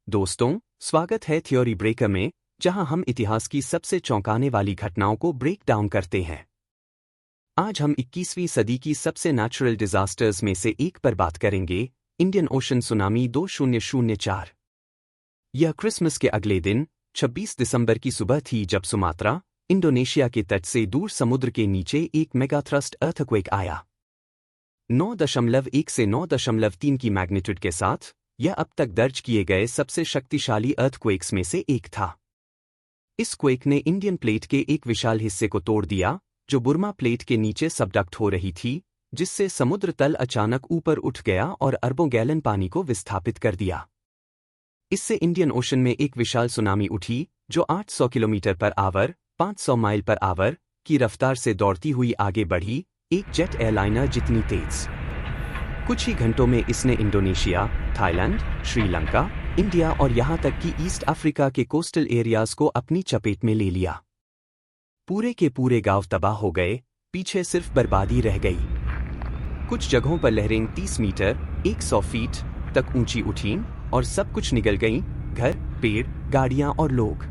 दोस्तों, स्वागत है थ्योरी ब्रेकर में, जहां हम इतिहास की सबसे चौंकाने वाली घटनाओं को ब्रेक डाउन करते हैं। आज हम 21वीं सदी की सबसे नेचुरल डिजास्टर्स में से एक पर बात करेंगे, इंडियन ओशन सुनामी 2004। यह क्रिसमस के अगले दिन 26 दिसंबर की सुबह थी जब सुमात्रा, इंडोनेशिया के तट से दूर समुद्र के नीचे एक मेगाथ्रस्ट अर्थक्वेक आया। 9.1 से 9.3 की मैग्नीट्यूड के साथ यह अब तक दर्ज किए गए सबसे शक्तिशाली अर्थक्वेक्स में से एक था। इस क्वेक ने इंडियन प्लेट के एक विशाल हिस्से को तोड़ दिया, जो बुर्मा प्लेट के नीचे सबडक्ट हो रही थी, जिससे समुद्र तल अचानक ऊपर उठ गया और अरबों गैलन पानी को विस्थापित कर दिया। इससे इंडियन ओशन में एक विशाल सुनामी उठी, जो 800 kilometre per hour 500 mile per hour की रफ्तार से दौड़ती हुई आगे बढ़ी, एक जेट एयरलाइनर जितनी तेज। कुछ ही घंटों में इसने इंडोनेशिया, थाईलैंड, श्रीलंका, इंडिया और यहां तक कि ईस्ट अफ्रीका के कोस्टल एरियाज को अपनी चपेट में ले लिया। पूरे के पूरे गांव तबाह हो गए, पीछे सिर्फ बर्बादी रह गई। कुछ जगहों पर लहरें 30 मीटर 100 फीट तक ऊंची उठीं और सब कुछ निगल गईं, घर, पेड़, गाड़ियां और लोग।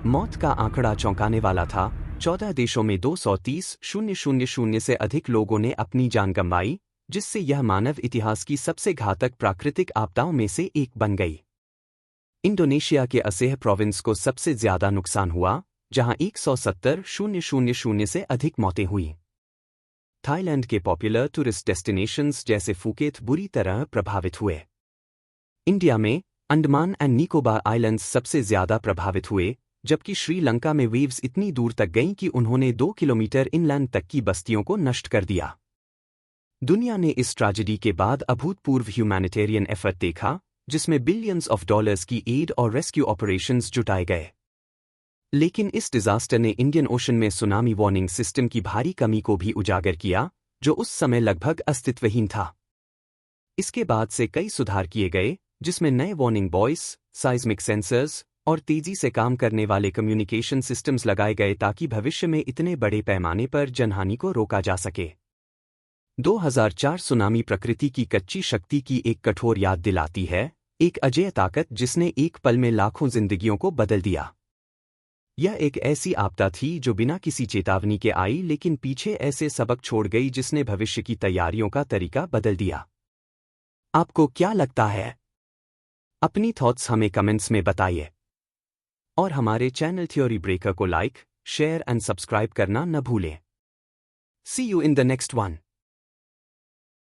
मौत का आंकड़ा चौंकाने वाला था। 14 देशों में 230,000 से अधिक लोगों ने अपनी जान गंवाई, जिससे यह मानव इतिहास की सबसे घातक प्राकृतिक आपदाओं में से एक बन गई। इंडोनेशिया के असेह प्रोविंस को सबसे ज्यादा नुकसान हुआ, जहां 170,000 से अधिक मौतें हुईं। थाईलैंड के पॉपुलर टूरिस्ट डेस्टिनेशंस जैसे फुकेत बुरी तरह प्रभावित हुए। इंडिया में अंडमान एंड निकोबार आइलैंड्स सबसे ज्यादा प्रभावित हुए, जबकि श्रीलंका में वेव्स इतनी दूर तक गईं कि उन्होंने 2 किलोमीटर इनलैंड तक की बस्तियों को नष्ट कर दिया। दुनिया ने इस ट्रेजेडी के बाद अभूतपूर्व ह्यूमैनिटेरियन एफर्ट देखा, जिसमें बिलियंस ऑफ डॉलर्स की एड और रेस्क्यू ऑपरेशंस जुटाए गए। लेकिन इस डिजास्टर ने इंडियन ओशन में सुनामी वार्निंग सिस्टम की भारी कमी को भी उजागर किया, जो उस समय लगभग अस्तित्वहीन था। इसके बाद से कई सुधार किए गए, जिसमें नए वार्निंग बॉयस, साइज्मिक सेंसर्स और तेजी से काम करने वाले कम्युनिकेशन सिस्टम्स लगाए गए ताकि भविष्य में इतने बड़े पैमाने पर जनहानि को रोका जा सके। 2004 सुनामी प्रकृति की कच्ची शक्ति की एक कठोर याद दिलाती है, एक अजेय ताकत जिसने एक पल में लाखों जिंदगियों को बदल दिया। यह एक ऐसी आपदा थी जो बिना किसी चेतावनी के आई, लेकिन पीछे ऐसे सबक छोड़ गई जिसने भविष्य की तैयारियों का तरीका बदल दिया। आपको क्या लगता है? अपनी थॉट्स हमें कमेंट्स में बताइए। और हमारे चैनल थ्योरी ब्रेकर को लाइक, शेयर एंड सब्सक्राइब करना न भूलें। See you in the next one.